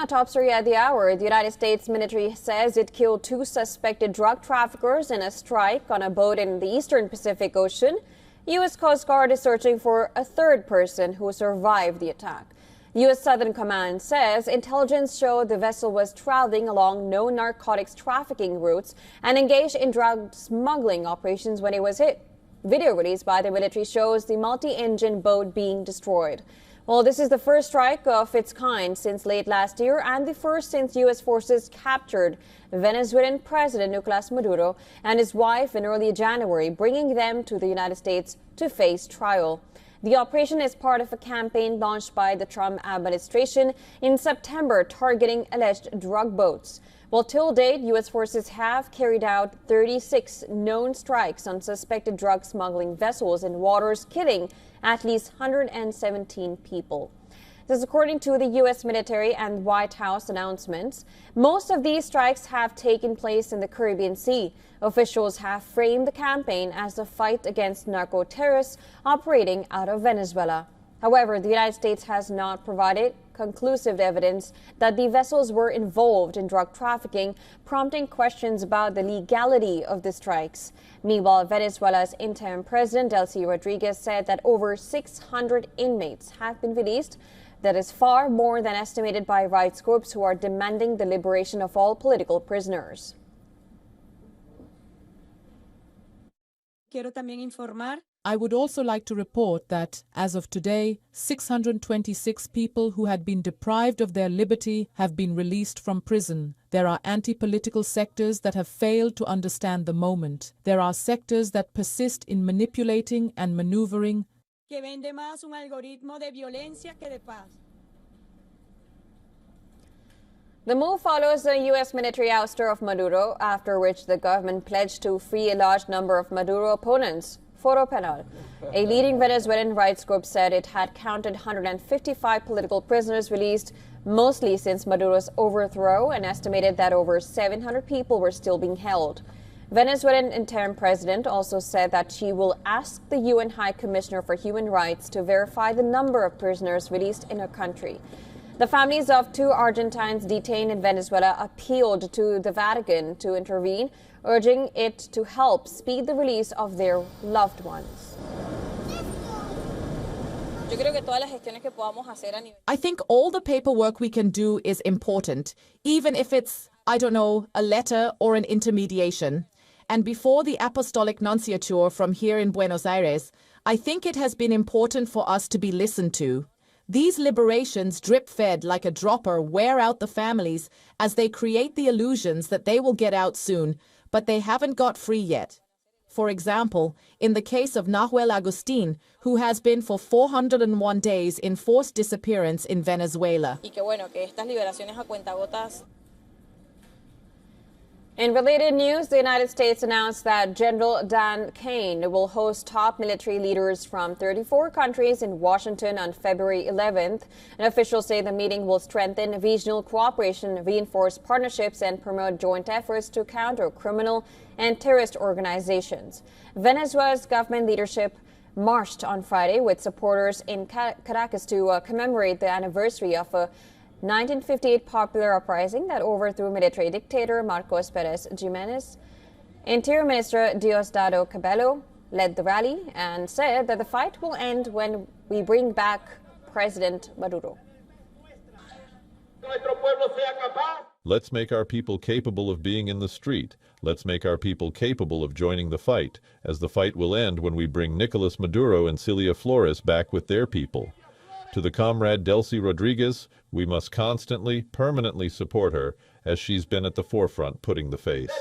our top story at the hour. The United States military says it killed 2 suspected drug traffickers in a strike on a boat in the eastern Pacific Ocean. U.S. Coast Guard is searching for a 3rd person who survived the attack. U.S. Southern Command says intelligence showed the vessel was traveling along known narcotics trafficking routes and engaged in drug smuggling operations when it was hit. Video released by the military shows the multi-engine boat being destroyed. Well, this is the first strike of its kind since late last year and the first since U.S. forces captured Venezuelan President Nicolas Maduro and his wife in early January, bringing them to the United States to face trial. The operation is part of a campaign launched by the Trump administration in September targeting alleged drug boats. Well, till date, U.S. forces have carried out 36 known strikes on suspected drug smuggling vessels in waters, killing at least 117 people. This is according to the U.S. military and White House announcements. Most of these strikes have taken place in the Caribbean Sea. Officials have framed the campaign as a fight against narco-terrorists operating out of Venezuela. However, the United States has not provided conclusive evidence that the vessels were involved in drug trafficking, prompting questions about the legality of the strikes. Meanwhile, Venezuela's interim president, Delcy Rodriguez, said that over 600 inmates have been released. That is far more than estimated by rights groups who are demanding the liberation of all political prisoners. I would also like to report that, as of today, 626 people who had been deprived of their liberty have been released from prison. There are anti-political sectors that have failed to understand the moment. There are sectors that persist in manipulating and maneuvering. The move follows the U.S. military ouster of Maduro, after which the government pledged to free a large number of Maduro opponents. Foro Penal, a leading Venezuelan rights group, said it had counted 155 political prisoners released, mostly since Maduro's overthrow, and estimated that over 700 people were still being held. Venezuelan interim president also said that she will ask the UN High Commissioner for Human Rights to verify the number of prisoners released in her country. The families of 2 Argentines detained in Venezuela appealed to the Vatican to intervene, urging it to help speed the release of their loved ones. I think all the paperwork we can do is important, even if it's, I don't know, a letter or an intermediation. And before the Apostolic Nunciature from here in Buenos Aires, I think it has been important for us to be listened to. These liberations, drip-fed like a dropper, wear out the families as they create the illusions that they will get out soon, but they haven't got free yet. For example, in the case of Nahuel Agustin, who has been for 401 days in forced disappearance in Venezuela. In related news, the United States announced that General Dan Kane will host top military leaders from 34 countries in Washington on February 11th. And officials say the meeting will strengthen regional cooperation, reinforce partnerships, and promote joint efforts to counter criminal and terrorist organizations. Venezuela's government leadership marched on Friday with supporters in Caracas to commemorate the anniversary of a 1958 popular uprising that overthrew military dictator Marcos Pérez Jiménez. Interior Minister Diosdado Cabello led the rally and said that the fight will end when we bring back President Maduro. Let's make our people capable of being in the street. Let's make our people capable of joining the fight, as the fight will end when we bring Nicolas Maduro and Cilia Flores back with their people. To the comrade Delcy Rodriguez, we must constantly, permanently support her, as she's been at the forefront putting the face.